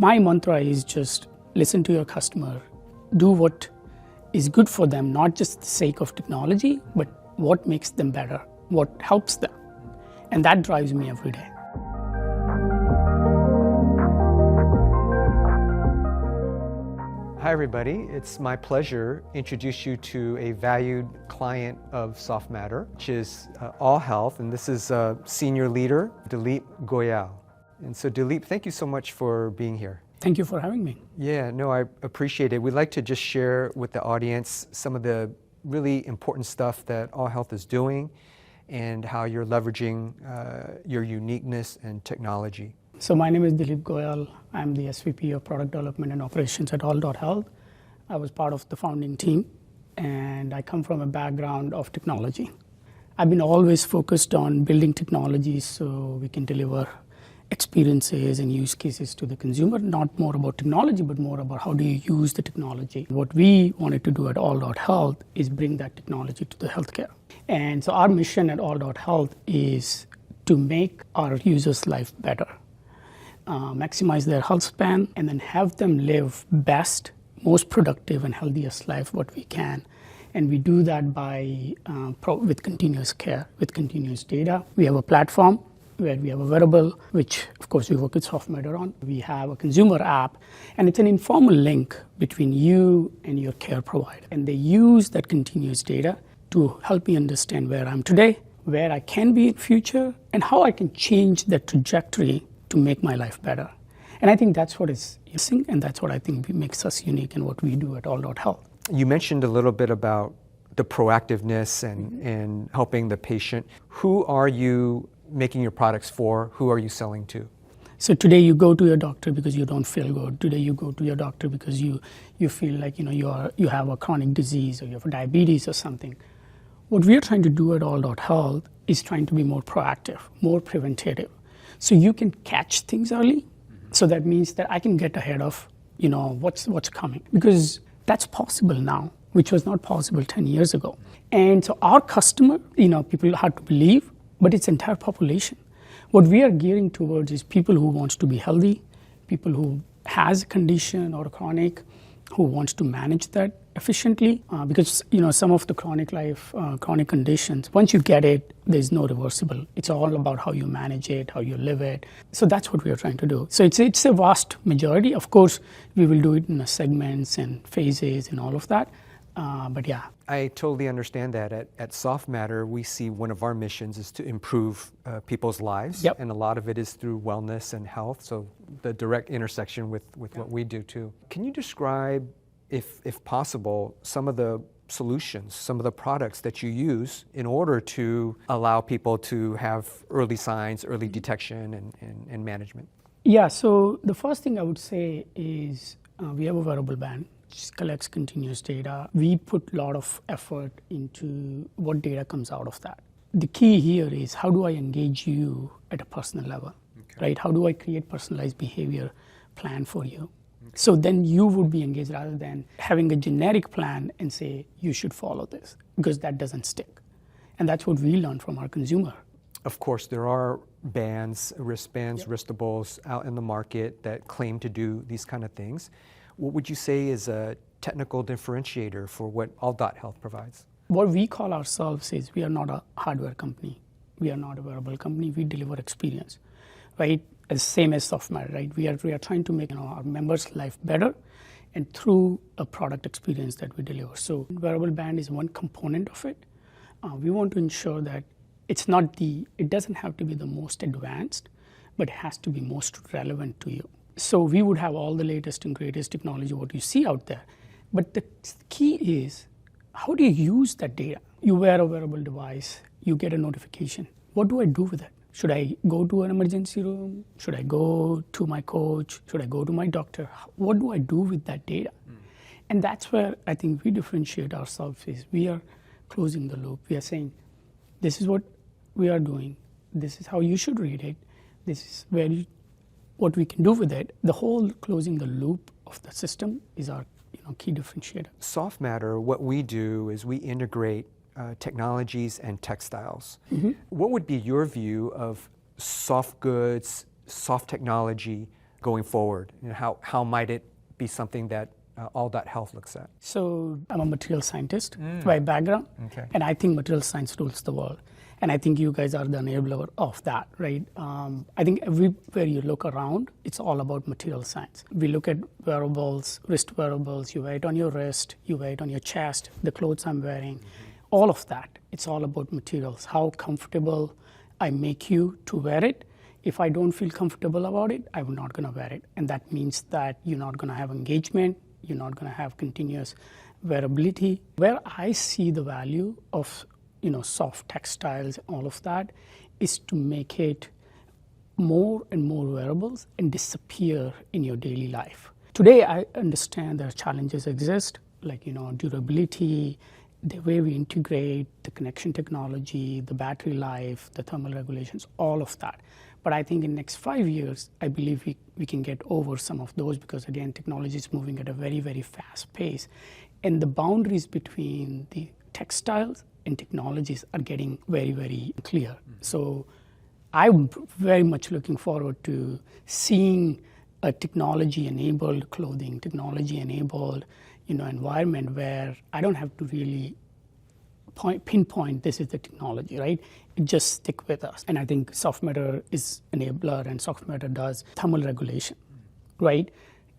My mantra is just listen to your customer, do what is good for them, not just the sake of technology, but what makes them better, what helps them. And that drives me every day. Hi everybody, it's my pleasure to introduce you to a valued client of Softmatter, which is All Health, and this is senior leader, Dileep Goyal. And so Dileep, thank you so much for being here. Thank you for having me. Yeah, no, I appreciate it. We'd like to just share with the audience some of the really important stuff that All Health is doing and how you're leveraging your uniqueness and technology. So my name is Dileep Goyal. I'm the SVP of Product Development and Operations at all.health. I was part of the founding team, and I come from a background of technology. I've been always focused on building technologies so we can deliver experiences and use cases to the consumer, not more about technology, but more about how do you use the technology. What we wanted to do at all.health is bring that technology to the healthcare. And so our mission at all.health is to make our users' life better, maximize their health span, and then have them live best, most productive and healthiest life what we can. And we do that by with continuous care, with continuous data. We have a platform where we have a wearable, which of course we work with Softmatter on. We have a consumer app, and it's an informal link between you and your care provider. And they use that continuous data to help me understand where I'm today, where I can be in future, and how I can change that trajectory to make my life better. And I think that's what is missing, and that's what I think makes us unique in what we do at all.health. You mentioned a little bit about the proactiveness and helping the patient. Who are you making your products for? Who are you selling to? So today you go to your doctor because you don't feel good. Today you go to your doctor because you feel like you have a chronic disease or you have diabetes or something. What we are trying to do at all.health is trying to be more proactive, more preventative. So you can catch things early. So that means that I can get ahead of what's coming, because that's possible now, which was not possible 10 years ago. And so our customer, people have to believe, but it's entire population. What we are gearing towards is people who wants to be healthy, people who has a condition or a chronic, who wants to manage that efficiently, because some of the chronic conditions, once you get it, there's no reversible. It's all about how you manage it, how you live it. So that's what we are trying to do. So it's a vast majority. Of course, we will do it in segments and phases and all of that. But yeah. I totally understand that. At Softmatter, we see one of our missions is to improve people's lives. Yep. And a lot of it is through wellness and health, so the direct intersection with what we do too. Can you describe, if possible, some of the solutions, some of the products that you use in order to allow people to have early signs, early detection and management? Yeah, so the first thing I would say is we have a wearable band. Collects continuous data. We put a lot of effort into what data comes out of that. The key here is how do I engage you at a personal level, right? How do I create personalized behavior plan for you? So then you would be engaged rather than having a generic plan and say, you should follow this, because that doesn't stick. And that's what we learned from our consumer. Of course, there are bands, wristbands, wristables out in the market that claim to do these kind of things. What would you say is a technical differentiator for what all.health provides? What we call ourselves is we are not a hardware company. We are not a wearable company. We deliver experience, right? Same as Softmatter, right? We are trying to make our members' life better, and through a product experience that we deliver. So wearable band is one component of it. We want to ensure that it doesn't have to be the most advanced, but it has to be most relevant to you. So we would have all the latest and greatest technology, what you see out there. But the key is, how do you use that data? You wear a wearable device, you get a notification. What do I do with it? Should I go to an emergency room? Should I go to my coach? Should I go to my doctor? What do I do with that data? And that's where I think we differentiate ourselves is we are closing the loop. We are saying, this is what we are doing. This is how you should read it. This is what we can do with it. The whole closing the loop of the system is our key differentiator. Softmatter, what we do is we integrate technologies and textiles. What would be your view of soft goods, soft technology going forward? You know, how might it be something that all.health looks at? So I'm a material scientist by background, Okay. and I think material science rules the world. And I think you guys are the enabler of that, right? I think everywhere you look around, it's all about material science. We look at wearables, wrist wearables, you wear it on your wrist, you wear it on your chest, the clothes I'm wearing, all of that. It's all about materials, how comfortable I make you to wear it. If I don't feel comfortable about it, I'm not gonna wear it. And that means that you're not gonna have engagement, you're not gonna have continuous wearability. Where I see the value of soft textiles, all of that, is to make it more and more wearables and disappear in your daily life. Today, I understand there are challenges exist, like durability, the way we integrate the connection technology, the battery life, the thermal regulations, all of that. But I think in the next 5 years, I believe we can get over some of those because, again, technology is moving at a very, very fast pace. And the boundaries between the textiles and technologies are getting very, very clear. Mm-hmm. So I'm very much looking forward to seeing a technology-enabled clothing, technology-enabled environment where I don't have to really pinpoint this is the technology, right? It just stick with us. And I think Softmatter is enabler, and Softmatter does thermal regulation, right?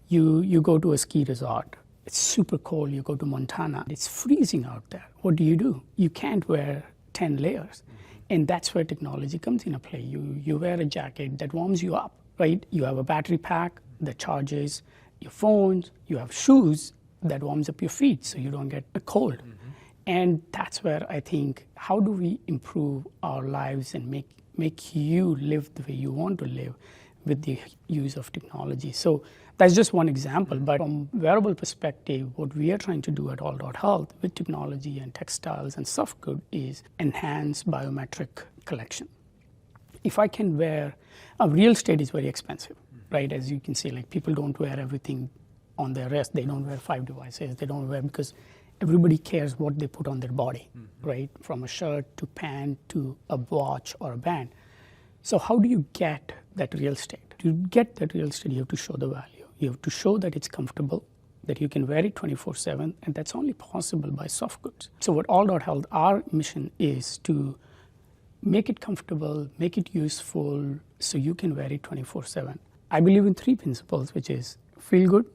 You go to a ski resort. It's super cold. You go to Montana. It's freezing out there. What do? You can't wear 10 layers. And that's where technology comes into play. You wear a jacket that warms you up, right? You have a battery pack that charges your phones. You have shoes that warms up your feet so you don't get a cold. Mm-hmm. And that's where I think, how do we improve our lives and make you live the way you want to live with the use of technology? So that's just one example. But from wearable perspective, what we are trying to do at all.health with technology and textiles and soft good is enhance biometric collection. If I can wear, real estate is very expensive, right? As you can see, like people don't wear everything on their wrist. They don't wear 5 devices. They don't wear because everybody cares what they put on their body, right? From a shirt to pant to a watch or a band. So how do you get that real estate? To get that real estate, you have to show the value. You have to show that it's comfortable, that you can wear it 24/7, and that's only possible by soft goods. So what all.health, our mission is to make it comfortable, make it useful, so you can wear it 24/7. I believe in 3 principles, which is feel good,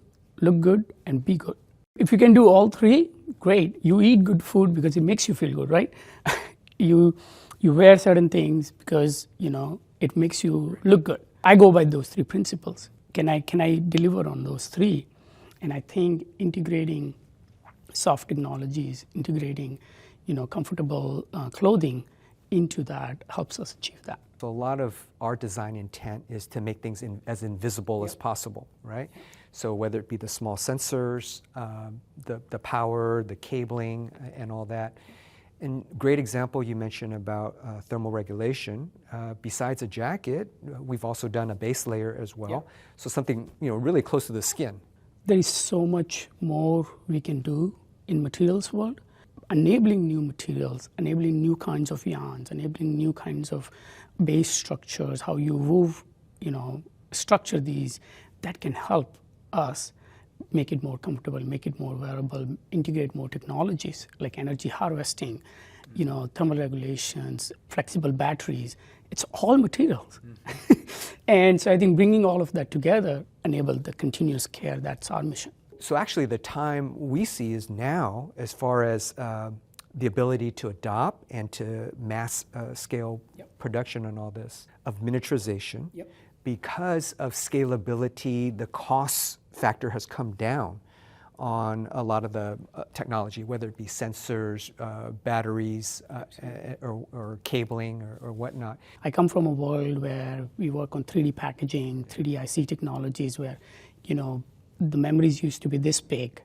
look good, and be good. If you can do all 3, great. You eat good food because it makes you feel good, right? You wear certain things because, it makes you look good. I go by those 3 principles. Can I deliver on those 3? And I think integrating soft technologies, integrating, comfortable clothing into that helps us achieve that. So a lot of our design intent is to make things as invisible as possible, right? So whether it be the small sensors, the power, the cabling, and all that. And great example you mentioned about thermal regulation. Besides a jacket, we've also done a base layer as well. Yeah. So something really close to the skin. There is so much more we can do in materials world. Enabling new materials, enabling new kinds of yarns, enabling new kinds of base structures, how you move, structure these, that can help us make it more comfortable, make it more wearable, integrate more technologies like energy harvesting, thermal regulations, flexible batteries. It's all materials. And so I think bringing all of that together enable the continuous care. That's our mission. So actually the time we see is now as far as the ability to adopt and to mass scale production and all this, of miniaturization. Yep. Because of scalability, the cost factor has come down on a lot of the technology, whether it be sensors, batteries, or cabling or whatnot. I come from a world where we work on 3D packaging, 3D IC technologies where, the memories used to be this big,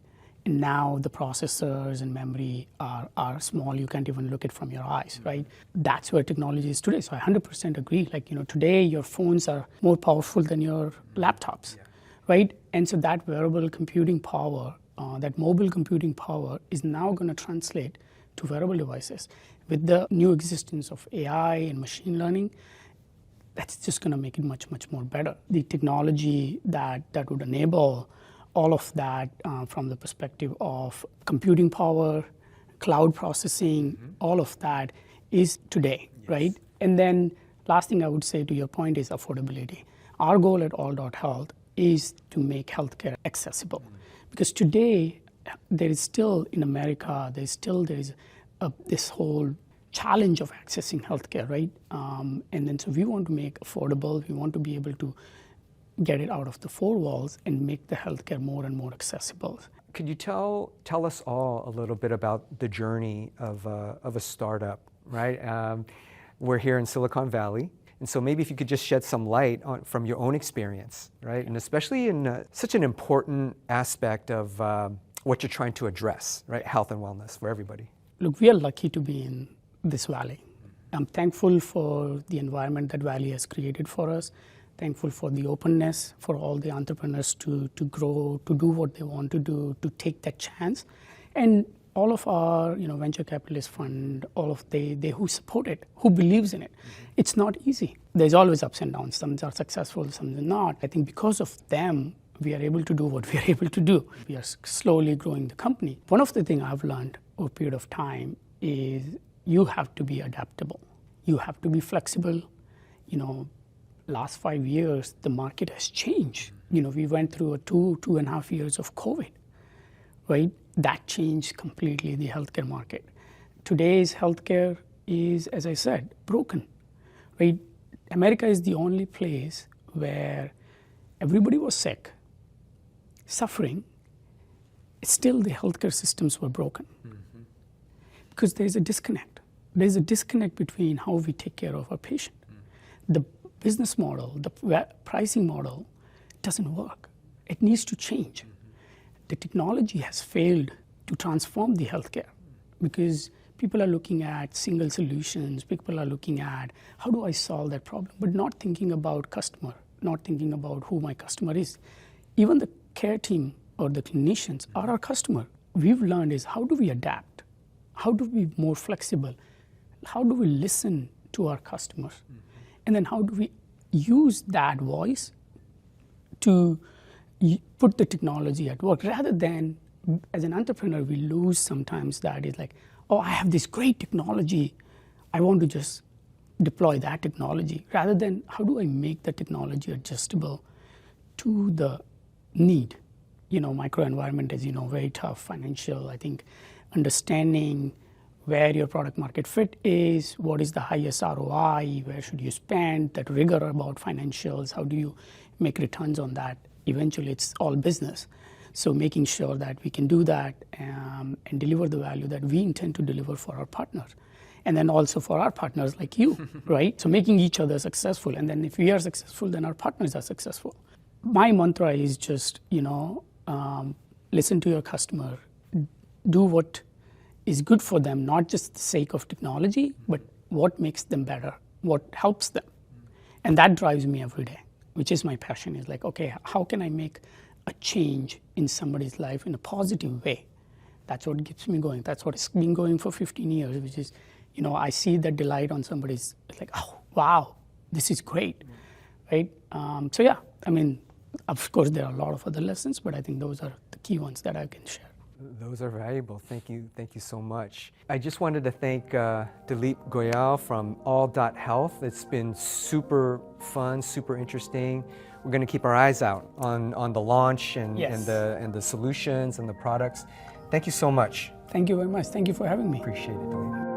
and now the processors and memory are small. You can't even look it from your eyes, right? That's where technology is today. So I 100% agree. Today your phones are more powerful than your laptops, right? And so that wearable computing power, that mobile computing power is now going to translate to wearable devices. With the new existence of AI and machine learning, that's just going to make it much, much more better. The technology that would enable all of that from the perspective of computing power, cloud processing, all of that is today, right? And then last thing I would say to your point is affordability. Our goal at all.health is to make healthcare accessible. Because today, there is still, in America, there is this whole challenge of accessing healthcare, right? And then so we want to make affordable, we want to be able to get it out of the four walls and make the healthcare more and more accessible. Could you tell us all a little bit about the journey of a startup, right? We're here in Silicon Valley, and so maybe if you could just shed some light from your own experience, right? And especially in such an important aspect of what you're trying to address, right? Health and wellness for everybody. Look, we are lucky to be in this valley. I'm thankful for the environment that Valley has created for us. Thankful for the openness for all the entrepreneurs to grow, to do what they want to do, to take that chance. And all of our venture capitalist fund, all of they who support it, who believes in it. It's not easy. There's always ups and downs. Some are successful, some are not. I think because of them, we are able to do what we are able to do. We are slowly growing the company. One of the things I've learned over a period of time is you have to be adaptable. You have to be flexible. Last 5 years, the market has changed. We went through 2.5 years of COVID, right? That changed completely the healthcare market. Today's healthcare is, as I said, broken, right? America is the only place where everybody was sick, suffering. Still, the healthcare systems were broken because there's a disconnect. There's a disconnect between how we take care of our patient. The business model, the pricing model doesn't work. It needs to change. The technology has failed to transform the healthcare because people are looking at single solutions. People are looking at how do I solve that problem, but not thinking about customer, not thinking about who my customer is. Even the care team or the clinicians are our customer. We've learned is how do we adapt? How do we be more flexible? How do we listen to our customers? And then how do we use that voice to put the technology at work? Rather than, as an entrepreneur, we lose sometimes that is like, oh, I have this great technology. I want to just deploy that technology. Rather than, how do I make the technology adjustable to the need? Microenvironment is, very tough, financial. I think understanding where your product market fit is, what is the highest ROI, where should you spend, that rigor about financials, how do you make returns on that? Eventually, it's all business. So making sure that we can do that and deliver the value that we intend to deliver for our partners. And then also for our partners like you, right? So making each other successful. And then if we are successful, then our partners are successful. My mantra is just, listen to your customer, do what is good for them, not just the sake of technology, but what makes them better, what helps them. And that drives me every day, which is my passion, is like, okay, how can I make a change in somebody's life in a positive way? That's what keeps me going. That's what has been going for 15 years, which is, I see the delight on somebody's, it's like, oh, wow, this is great, right? So yeah, of course, there are a lot of other lessons, but I think those are the key ones that I can share. Those are valuable. Thank you so much. I just wanted to thank Dileep Goyal from all.health. It's been super fun, super interesting. We're going to keep our eyes out on the launch and the solutions and the products. Thank you so much. Thank you very much. Thank you for having me. Appreciate it, Dileep.